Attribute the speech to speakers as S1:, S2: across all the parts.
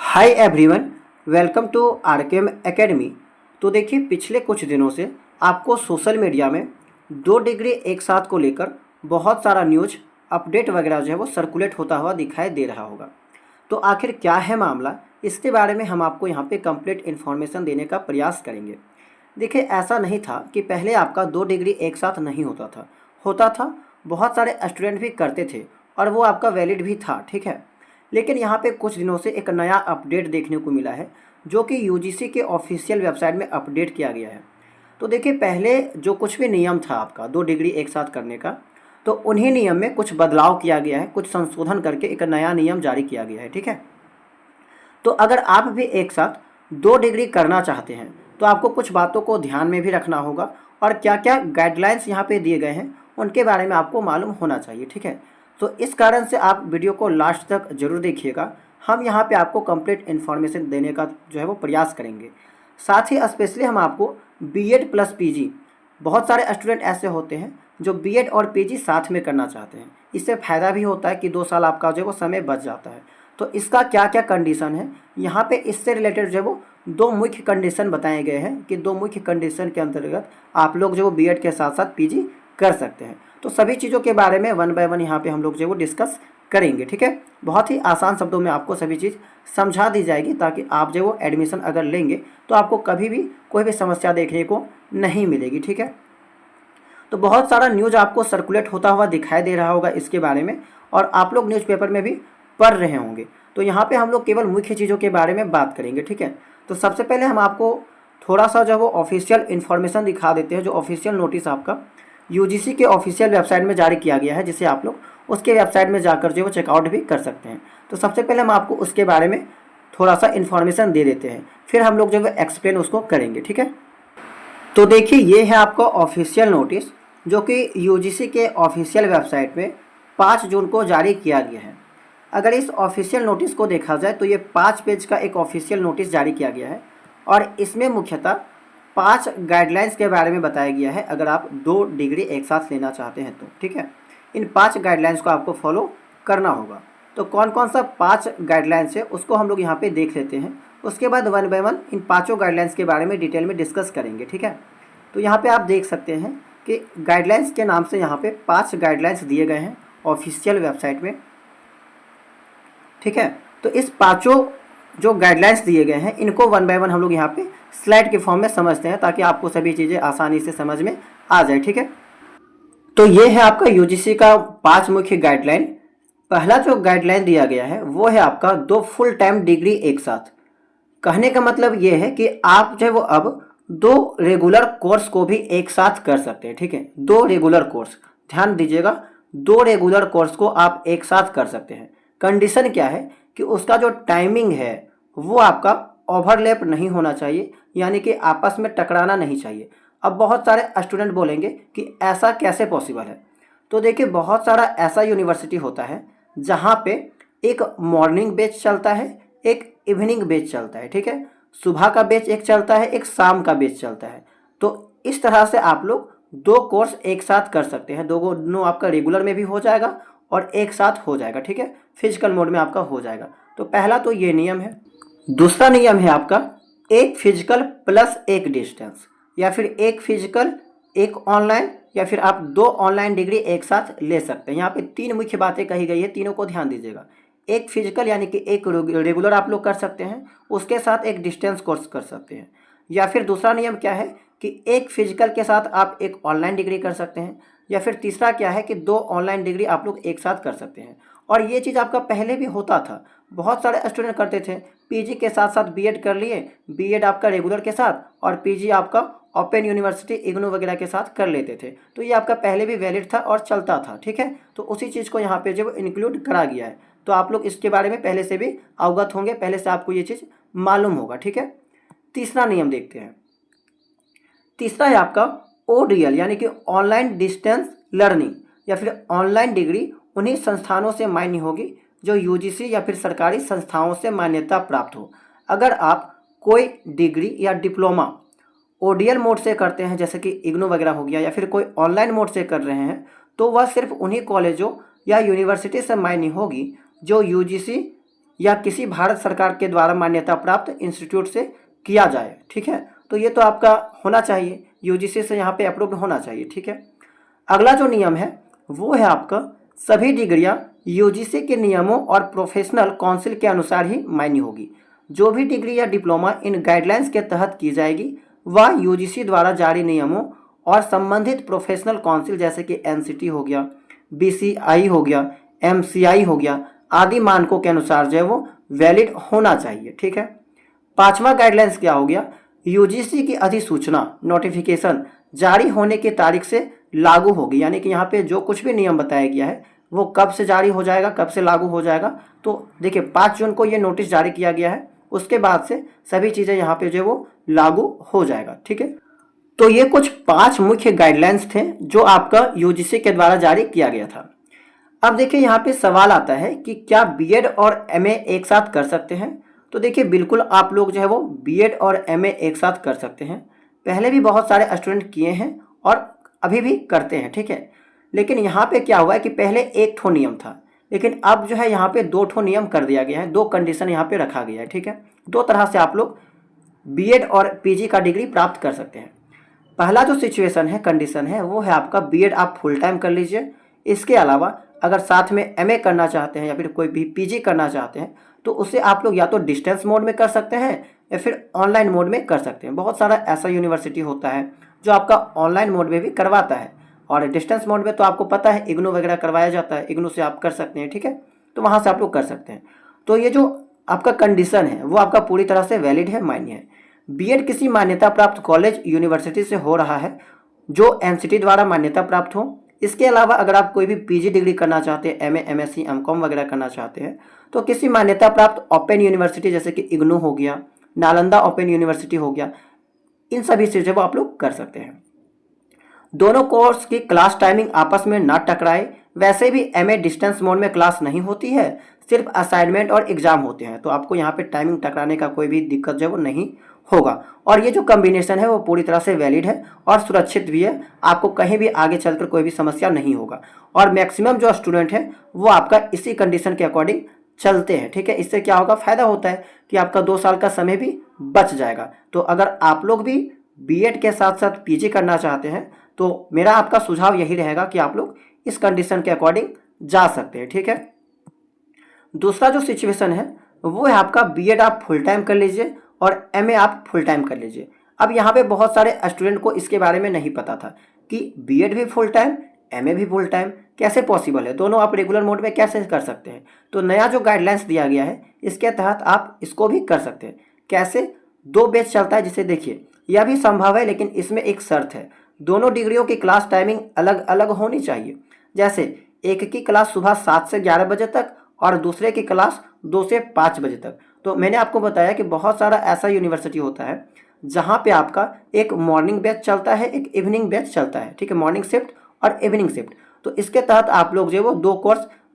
S1: Hi everyone, welcome to RKM academy. तो देखिए, पिछले कुछ दिनों से आपको सोशल मीडिया में 2 डिग्री एक साथ को लेकर बहुत सारा न्यूज अपडेट वगैरह जो है वो सर्कुलेट होता हुआ दिखाई दे रहा होगा। तो आखिर क्या है मामला, इसके बारे में हम आपको यहाँ पे कंप्लीट इन्फॉर्मेशन देने का प्रयास करेंगे। देखिए, ऐसा नहीं था कि पहले आपका 2 डिग्री एक साथ नहीं होता था। बहुत सारे स्टूडेंट भी करते थे और वो आपका वैलिड भी था, ठीक है। लेकिन यहाँ पे कुछ दिनों से एक नया अपडेट देखने को मिला है, जो कि यूजीसी के ऑफिशियल वेबसाइट में अपडेट किया गया है। तो देखिए, पहले जो कुछ भी नियम था आपका 2 डिग्री एक साथ करने का, तो उन्हीं नियम में कुछ बदलाव किया गया है, कुछ संशोधन करके एक नया नियम जारी किया गया है, ठीक है। तो अगर आप भी एक साथ 2 डिग्री करना चाहते हैं तो आपको कुछ बातों को ध्यान में भी रखना होगा, और क्या क्या गाइडलाइंस यहाँ पे दिए गए हैं उनके बारे में आपको मालूम होना चाहिए, ठीक है। तो इस कारण से आप वीडियो को लास्ट तक जरूर देखिएगा। हम यहाँ पे आपको कंप्लीट इन्फॉर्मेशन देने का जो है वो प्रयास करेंगे। साथ ही स्पेशली हम आपको बीएड प्लस पीजी, बहुत सारे स्टूडेंट ऐसे होते हैं जो बीएड और पीजी साथ में करना चाहते हैं। इससे फ़ायदा भी होता है कि 2 साल आपका जो है वो समय बच जाता है। तो इसका क्या क्या कंडीशन है यहाँ पे, इससे रिलेटेड जो है वो 2 मुख्य कंडीशन बताए गए हैं कि 2 मुख्य कंडीशन के अंतर्गत आप लोग जो बीएड के साथ साथ पीजी कर सकते हैं। तो सभी चीज़ों के बारे में 1 बाय 1 यहाँ पे हम लोग जो है वो डिस्कस करेंगे, ठीक है। बहुत ही आसान शब्दों में आपको सभी चीज़ समझा दी जाएगी, ताकि आप जो वो एडमिशन अगर लेंगे तो आपको कभी भी कोई भी समस्या देखने को नहीं मिलेगी, ठीक है। तो बहुत सारा न्यूज़ आपको सर्कुलेट होता हुआ दिखाई दे रहा होगा इसके बारे में, और आप लोग न्यूज़पेपर में भी पढ़ रहे होंगे। तो यहाँ पे हम लोग केवल मुख्य चीज़ों के बारे में बात करेंगे, ठीक है। तो सबसे पहले हम आपको थोड़ा सा जो वो ऑफिशियल इन्फॉर्मेशन दिखा देते हैं, जो ऑफिशियल नोटिस आपका यूजीसी के ऑफिशियल वेबसाइट में जारी किया गया है, जिसे आप लोग उसके वेबसाइट में जाकर जो वो चेकआउट भी कर सकते हैं। तो सबसे पहले हम आपको उसके बारे में थोड़ा सा इन्फॉर्मेशन दे देते हैं, फिर हम लोग जो है एक्सप्लेन उसको करेंगे, ठीक है। तो देखिए, ये है आपका ऑफिशियल नोटिस, जो कि यूजीसी के ऑफिशियल वेबसाइट में 5 जून को जारी किया गया है। अगर इस ऑफिशियल नोटिस को देखा जाए तो ये 5 पेज का एक ऑफिशियल नोटिस जारी किया गया है, और इसमें मुख्यतः 5 गाइडलाइंस के बारे में बताया गया है अगर आप 2 डिग्री एक साथ लेना चाहते हैं तो, ठीक है। इन 5 गाइडलाइंस को आपको फॉलो करना होगा। तो कौन कौन सा 5 गाइडलाइंस है उसको हम लोग यहाँ पे देख लेते हैं। उसके बाद 1 बाय 1 इन 5 गाइडलाइंस के बारे में डिटेल में डिस्कस करेंगे, ठीक है। तो यहाँ पे आप देख सकते हैं कि गाइडलाइंस के नाम से यहाँ पे 5 गाइडलाइंस दिए गए हैं ऑफिशियल वेबसाइट में, ठीक है। तो इस 5 जो गाइडलाइंस दिए गए हैं इनको 1 बाय 1 हम लोग यहाँ पे स्लाइड के फॉर्म में समझते हैं, ताकि आपको सभी चीज़ें आसानी से समझ में आ जाए, ठीक है। तो ये है आपका यूजीसी का 5 मुख्य गाइडलाइन। पहला जो गाइडलाइन दिया गया है वो है आपका 2 फुल टाइम डिग्री एक साथ। कहने का मतलब ये है कि आप जो है वो अब 2 रेगुलर कोर्स को भी एक साथ कर सकते हैं, ठीक है। 2 रेगुलर कोर्स, ध्यान दीजिएगा, 2 रेगुलर कोर्स को आप एक साथ कर सकते हैं। कंडीशन क्या है कि उसका जो टाइमिंग है वो आपका ओवरलैप नहीं होना चाहिए, यानी कि आपस में टकराना नहीं चाहिए। अब बहुत सारे स्टूडेंट बोलेंगे कि ऐसा कैसे पॉसिबल है। तो देखिए, बहुत सारा ऐसा यूनिवर्सिटी होता है जहाँ पे एक मॉर्निंग बैच चलता है, एक इवनिंग बैच चलता है, ठीक है। सुबह का बैच एक चलता है, एक शाम का बैच चलता है। तो इस तरह से आप लोग 2 कोर्स एक साथ कर सकते हैं। दोनों आपका रेगुलर में भी हो जाएगा और एक साथ हो जाएगा, ठीक है। फिजिकल मोड में आपका हो जाएगा। तो पहला तो ये नियम है। दूसरा नियम है आपका 1 फिजिकल प्लस 1 डिस्टेंस, या फिर 1 फिजिकल 1 ऑनलाइन, या फिर आप 2 ऑनलाइन डिग्री एक साथ ले सकते हैं। यहाँ पे 3 मुख्य बातें कही गई है, तीनों को ध्यान दीजिएगा। 1 फिजिकल यानी कि 1 रेगुलर आप लोग कर सकते हैं, उसके साथ 1 डिस्टेंस कोर्स कर सकते हैं। या फिर दूसरा नियम क्या है कि 1 फिजिकल के साथ आप 1 ऑनलाइन डिग्री कर सकते हैं। या फिर तीसरा क्या है कि 2 ऑनलाइन डिग्री आप लोग एक साथ कर सकते हैं। और ये चीज़ आपका पहले भी होता था, बहुत सारे स्टूडेंट करते थे। पीजी के साथ साथ बीएड कर लिए, बीएड आपका रेगुलर के साथ, और पीजी आपका ओपन यूनिवर्सिटी इग्नू वगैरह के साथ कर लेते थे। तो ये आपका पहले भी वैलिड था और चलता था, ठीक है। तो उसी चीज़ को यहाँ पे जो इंक्लूड करा गया है। तो आप लोग इसके बारे में पहले से भी अवगत होंगे, पहले से आपको ये चीज़ मालूम होगा, ठीक है। तीसरा नियम देखते हैं। तीसरा है आपका ओडीएल, यानी कि ऑनलाइन डिस्टेंस लर्निंग, या फिर ऑनलाइन डिग्री उन्हीं संस्थानों से मान्य होगी जो यूजीसी या फिर सरकारी संस्थाओं से मान्यता प्राप्त हो। अगर आप कोई डिग्री या डिप्लोमा ओडीएल मोड से करते हैं, जैसे कि इग्नू वगैरह हो गया, या फिर कोई ऑनलाइन मोड से कर रहे हैं, तो वह सिर्फ उन्हीं कॉलेजों या यूनिवर्सिटी से मान्य होगी जो यूजीसी या किसी भारत सरकार के द्वारा मान्यता प्राप्त इंस्टीट्यूट से किया जाए। ठीक है, तो ये तो आपका होना चाहिए, यूजीसी से यहाँ पे अप्रूव्ड होना चाहिए। ठीक है, अगला जो नियम है वो है आपका सभी डिग्रियां यूजीसी के नियमों और प्रोफेशनल काउंसिल के अनुसार ही मान्य होगी। जो भी डिग्री या डिप्लोमा इन गाइडलाइंस के तहत की जाएगी वह यूजीसी द्वारा जारी नियमों और संबंधित प्रोफेशनल काउंसिल जैसे कि एनसीटी हो गया, बीसीआई हो गया, एमसीआई हो गया आदि मानकों के अनुसार जो है वो वैलिड होना चाहिए। ठीक है, पांचवा गाइडलाइंस क्या हो गया, यूजीसी की अधिसूचना नोटिफिकेशन जारी होने की तारीख से लागू होगी। यानी कि यहाँ पे जो कुछ भी नियम बताया गया है वो कब से जारी हो जाएगा, कब से लागू हो जाएगा। तो देखिए 5 जून को ये नोटिस जारी किया गया है, उसके बाद से सभी चीज़ें यहाँ पे जो वो लागू हो जाएगा। ठीक है, तो ये कुछ 5 मुख्य गाइडलाइंस थे जो आपका यूजीसी के द्वारा जारी किया गया था। अब देखिए यहाँ पे सवाल आता है कि क्या बीएड और एमए एक साथ कर सकते हैं। तो देखिए बिल्कुल आप लोग जो है वो बीएड और एमए एक साथ कर सकते हैं। पहले भी बहुत सारे स्टूडेंट किए हैं और अभी भी करते हैं। ठीक है, लेकिन यहाँ पे क्या हुआ है कि पहले एक ठो नियम था, लेकिन अब जो है यहाँ पे 2 ठो नियम कर दिया गया है, 2 कंडीशन यहाँ पे रखा गया है। ठीक है, 2 तरह से आप लोग बीएड और पीजी का डिग्री प्राप्त कर सकते हैं। पहला जो सिचुएशन है, कंडीशन है, वो है आपका बीएड आप फुल टाइम कर लीजिए। इसके अलावा अगर साथ में एमए करना चाहते हैं या फिर कोई भी पीजी करना चाहते हैं तो उसे आप लोग या तो डिस्टेंस मोड में कर सकते हैं या फिर ऑनलाइन मोड में कर सकते हैं। बहुत सारा ऐसा यूनिवर्सिटी होता है जो आपका ऑनलाइन मोड में भी करवाता है, और डिस्टेंस मोड में तो आपको पता है इग्नू वगैरह करवाया जाता है, इग्नू से आप कर सकते हैं। ठीक है, तो वहाँ से आप लोग कर सकते हैं। तो ये जो आपका कंडीशन है वो आपका पूरी तरह से वैलिड है, मान्य है। बीएड किसी मान्यता प्राप्त कॉलेज यूनिवर्सिटी से हो रहा है जो एनसीटी द्वारा मान्यता प्राप्त हो। इसके अलावा अगर आप कोई भी पीजी डिग्री करना चाहते हैं, एमए, एमएससी, एमकॉम वगैरह करना चाहते हैं तो किसी मान्यता प्राप्त ओपन यूनिवर्सिटी जैसे कि इग्नू हो गया, नालंदा ओपन यूनिवर्सिटी हो गया, इन सभी से जो आप लोग कर सकते हैं। दोनों कोर्स की क्लास टाइमिंग आपस में ना टकराए। वैसे भी एमए डिस्टेंस मोड में क्लास नहीं होती है, सिर्फ असाइनमेंट और एग्जाम होते हैं, तो आपको यहाँ पे टाइमिंग टकराने का कोई भी दिक्कत जो है वो नहीं होगा। और ये जो कॉम्बिनेशन है वो पूरी तरह से वैलिड है और सुरक्षित भी है, आपको कहीं भी आगे चलकर कोई भी समस्या नहीं होगा। और मैक्सिमम जो स्टूडेंट है वो आपका इसी कंडीशन के अकॉर्डिंग चलते हैं। ठीक है, इससे क्या होगा, फायदा होता है कि आपका 2 साल का समय भी बच जाएगा। तो अगर आप लोग भी बीएड के साथ साथ पीजी करना चाहते हैं तो मेरा आपका सुझाव यही रहेगा कि आप लोग इस कंडीशन के अकॉर्डिंग जा सकते हैं। ठीक है, दूसरा जो सिचुएशन है वो है आपका बीएड आप फुल टाइम कर लीजिए और एमए आप फुल टाइम कर लीजिए। अब यहाँ पे बहुत सारे स्टूडेंट को इसके बारे में नहीं पता था कि बीएड भी फुल टाइम, एमए भी फुल टाइम कैसे पॉसिबल है, दोनों आप रेगुलर मोड में कैसे कर सकते हैं। तो नया जो गाइडलाइंस दिया गया है इसके तहत आप इसको भी कर सकते हैं। कैसे, 2 बैच चलता है जिसे देखिए यह भी संभव है, लेकिन इसमें एक शर्त है, दोनों डिग्रियों की क्लास टाइमिंग अलग अलग होनी चाहिए। जैसे एक की क्लास सुबह 7 से 11 बजे तक और दूसरे की क्लास 2 से 5 बजे तक। तो मैंने आपको बताया कि बहुत सारा ऐसा यूनिवर्सिटी होता है जहाँ पे आपका एक मॉर्निंग बैच चलता है, एक इवनिंग बैच चलता है। ठीक है, मॉर्निंग शिफ्ट और इवनिंग शिफ्ट। तो इसके तहत आप लोग जो वो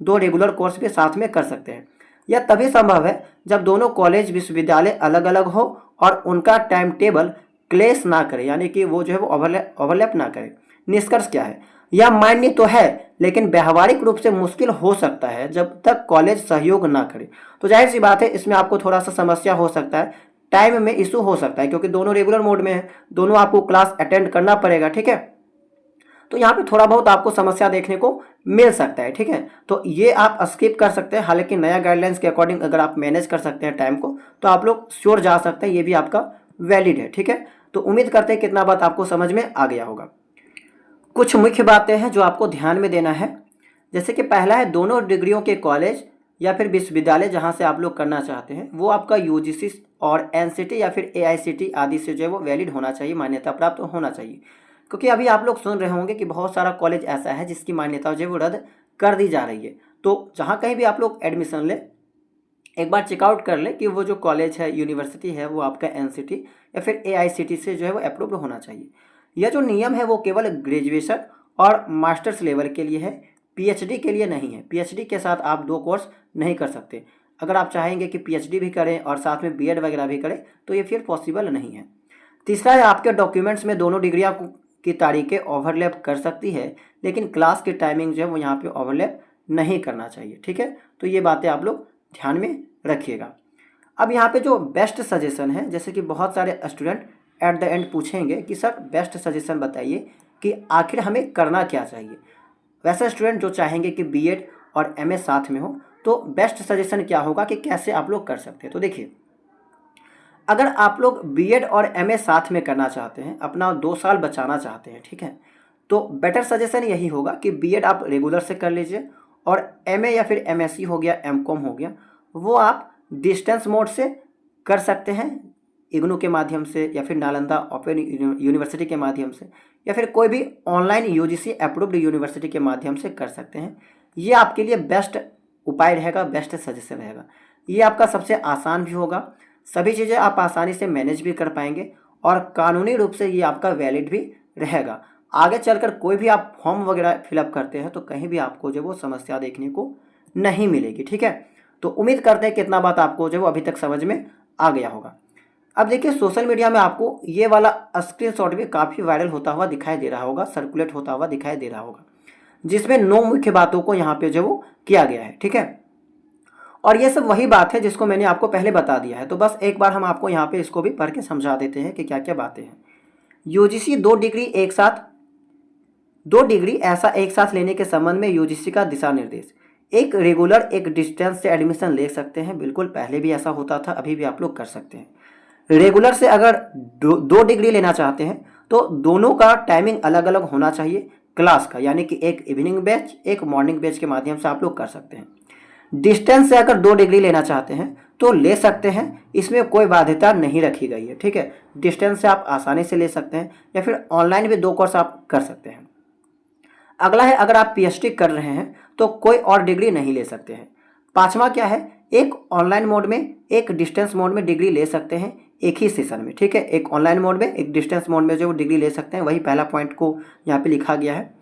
S1: 2 रेगुलर कोर्स भी साथ में कर सकते हैं। यह तभी संभव है जब दोनों कॉलेज विश्वविद्यालय अलग अलग हो और उनका टाइम टेबल क्लेश ना करे, यानी कि वो जो है वो ओवरलैप ना करे। निष्कर्ष क्या है, यह मान्य तो है लेकिन व्यवहारिक रूप से मुश्किल हो सकता है जब तक कॉलेज सहयोग ना करे। तो जाहिर सी बात है इसमें आपको थोड़ा सा समस्या हो सकता है, टाइम में इशू हो सकता है, क्योंकि दोनों रेगुलर मोड में है, दोनों आपको क्लास अटेंड करना पड़ेगा। ठीक है, तो यहाँ पे थोड़ा बहुत आपको समस्या देखने को मिल सकता है। ठीक है, तो ये आप स्किप कर सकते हैं। हालांकि नया गाइडलाइंस के अकॉर्डिंग अगर आप मैनेज कर सकते हैं टाइम को तो आप लोग श्योर जा सकते हैं, ये भी आपका वैलिड है। ठीक है, तो उम्मीद करते हैं कितना बात आपको समझ में आ गया होगा। कुछ मुख्य बातें हैं जो आपको ध्यान में देना है। जैसे कि पहला है, दोनों डिग्रियों के कॉलेज या फिर विश्वविद्यालय जहां से आप लोग करना चाहते हैं वो आपका यूजीसी और एनसीटी या फिर एआईसीटी आदि से जो है वो वैलिड होना चाहिए, मान्यता प्राप्त होना चाहिए। क्योंकि अभी आप लोग सुन रहे होंगे कि बहुत सारा कॉलेज ऐसा है जिसकी मान्यता जो है वो रद्द कर दी जा रही है। तो जहाँ कहीं भी आप लोग एडमिशन लें, एक बार चेकआउट कर लें कि वो जो कॉलेज है, यूनिवर्सिटी है, वो आपका एनसीटी या फिर एआईसीटी से जो है वो अप्रूव्ड होना चाहिए। यह जो नियम है वो केवल ग्रेजुएशन और मास्टर्स लेवल के लिए है, पीएचडी के लिए नहीं है। पीएचडी के साथ आप 2 कोर्स नहीं कर सकते। अगर आप चाहेंगे कि पीएचडी भी करें और साथ में बीएड वगैरह भी करें तो ये फिर पॉसिबल नहीं है। तीसरा है, आपके डॉक्यूमेंट्स में दोनों डिग्रियां की तारीखें ओवरलैप कर सकती है, लेकिन क्लास की टाइमिंग जो है वो यहाँ पे ओवरलैप नहीं करना चाहिए। ठीक है, तो ये बातें आप लोग ध्यान में रखिएगा। अब यहाँ पे जो बेस्ट सजेशन है, जैसे कि बहुत सारे स्टूडेंट एट द एंड पूछेंगे कि सर बेस्ट सजेशन बताइए कि आखिर हमें करना क्या चाहिए। वैसे स्टूडेंट जो चाहेंगे कि बीएड और एमए साथ में हो, तो बेस्ट सजेशन क्या होगा कि कैसे आप लोग कर सकते हैं। तो देखिए, अगर आप लोग बीएड और एमए साथ में करना चाहते हैं, अपना 2 साल बचाना चाहते हैं, ठीक है, तो बेटर सजेशन यही होगा कि बीएड आप रेगुलर से कर लीजिए और एमए या फिर एमएससी हो गया, एमकॉम हो गया, वो आप डिस्टेंस मोड से कर सकते हैं, इग्नू के माध्यम से या फिर नालंदा ओपन यूनिवर्सिटी के माध्यम से या फिर कोई भी ऑनलाइन यूजीसी अप्रूव्ड यूनिवर्सिटी के माध्यम से कर सकते हैं। ये आपके लिए बेस्ट उपाय रहेगा, बेस्ट सजेशन रहेगा। ये आपका सबसे आसान भी होगा, सभी चीज़ें आप आसानी से मैनेज भी कर पाएंगे और कानूनी रूप से ये आपका वैलिड भी रहेगा। आगे चलकर कोई भी आप फॉर्म वगैरह फिलअप करते हैं तो कहीं भी आपको जो वो समस्या देखने को नहीं मिलेगी, ठीक है। तो उम्मीद करते हैं कितना बात आपको जो वो अभी तक समझ में आ गया होगा। अब देखिए, सोशल मीडिया में आपको ये वाला स्क्रीनशॉट भी काफ़ी वायरल होता हुआ दिखाई दे रहा होगा, सर्कुलेट होता हुआ दिखाई दे रहा होगा, जिसमें 9 मुख्य बातों को यहाँ पे जो वो किया गया है, ठीक है। और ये सब वही बात है जिसको मैंने आपको पहले बता दिया है, तो बस एक बार हम आपको यहाँ पे इसको भी पढ़ के समझा देते हैं कि क्या क्या बातें हैं। यूजीसी 2 डिग्री ऐसा एक साथ लेने के संबंध में यूजीसी का दिशा निर्देश। एक रेगुलर एक डिस्टेंस से एडमिशन ले सकते हैं, बिल्कुल पहले भी ऐसा होता था, अभी भी आप लोग कर सकते हैं। रेगुलर से अगर 2 डिग्री लेना चाहते हैं तो दोनों का टाइमिंग अलग अलग होना चाहिए क्लास का, यानी कि एक इवनिंग बैच एक मॉर्निंग बैच के माध्यम से आप लोग कर सकते हैं। डिस्टेंस से अगर 2 डिग्री लेना चाहते हैं तो ले सकते हैं, इसमें कोई बाध्यता नहीं रखी गई है, ठीक है। डिस्टेंस से आप आसानी से ले सकते हैं या फिर ऑनलाइन भी 2 कोर्स आप कर सकते हैं। अगला है, अगर आप पीएचडी कर रहे हैं तो कोई और डिग्री नहीं ले सकते हैं। 5वां क्या है, एक ऑनलाइन मोड में एक डिस्टेंस मोड में डिग्री ले सकते हैं एक ही सेशन में, ठीक है। एक ऑनलाइन मोड में एक डिस्टेंस मोड में जो डिग्री ले सकते हैं, वही पहला पॉइंट को यहाँ पे लिखा गया है।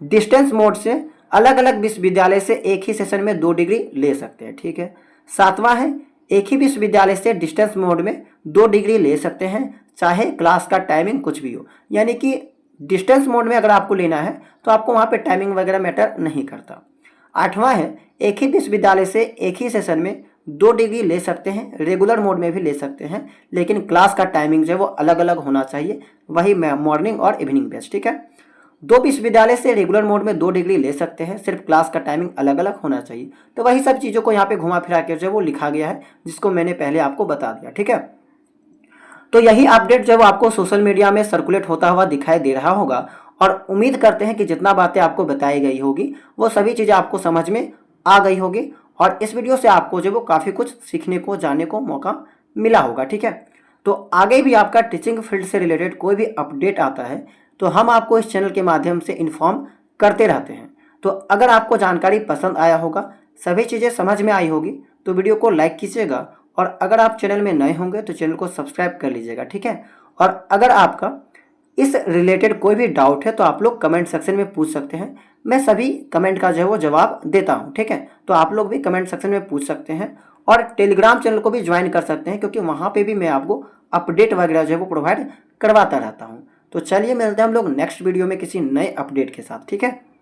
S1: डिस्टेंस मोड से अलग अलग विश्वविद्यालय से एक ही सेशन में 2 डिग्री ले सकते हैं, ठीक है। 7वां है, एक ही विश्वविद्यालय से डिस्टेंस मोड में 2 डिग्री ले सकते हैं, चाहे क्लास का टाइमिंग कुछ भी हो। यानी कि डिस्टेंस मोड में अगर आपको लेना है तो आपको वहाँ पे टाइमिंग वगैरह मैटर नहीं करता। 8वां है, एक ही विश्वविद्यालय से एक ही सेशन में 2 डिग्री ले सकते हैं, रेगुलर मोड में भी ले सकते हैं, लेकिन क्लास का टाइमिंग जो है वो अलग अलग होना चाहिए, वही मॉर्निंग और इवनिंग बैच, ठीक है। 2 विश्वविद्यालय से रेगुलर मोड में 2 डिग्री ले सकते हैं, सिर्फ क्लास का टाइमिंग अलग अलग होना चाहिए। तो वही सब चीज़ों को यहाँ पे घुमा फिरा के जो वो लिखा गया है, जिसको मैंने पहले आपको बता दिया, ठीक है। तो यही अपडेट जब आपको सोशल मीडिया में सर्कुलेट होता हुआ दिखाई दे रहा होगा और उम्मीद करते हैं कि जितना बातें आपको बताई गई होगी वो सभी चीज़ें आपको समझ में आ गई होगी और इस वीडियो से आपको जो वो काफ़ी कुछ सीखने को जानने को मौका मिला होगा, ठीक है। तो आगे भी आपका टीचिंग फील्ड से रिलेटेड कोई भी अपडेट आता है तो हम आपको इस चैनल के माध्यम से इन्फॉर्म करते रहते हैं। तो अगर आपको जानकारी पसंद आया होगा, सभी चीज़ें समझ में आई होगी, तो वीडियो को लाइक कीजिएगा और अगर आप चैनल में नए होंगे तो चैनल को सब्सक्राइब कर लीजिएगा, ठीक है। और अगर आपका इस रिलेटेड कोई भी डाउट है तो आप लोग कमेंट सेक्शन में पूछ सकते हैं, मैं सभी कमेंट का जो है वो जवाब देता हूं, ठीक है। तो आप लोग भी कमेंट सेक्शन में पूछ सकते हैं और टेलीग्राम चैनल को भी ज्वाइन कर सकते हैं, क्योंकि वहाँ पे भी मैं आपको अपडेट वगैरह जो है वो प्रोवाइड करवाता रहता हूँ। तो चलिए मिलते हैं हम लोग नेक्स्ट वीडियो में किसी नए अपडेट के साथ, ठीक है।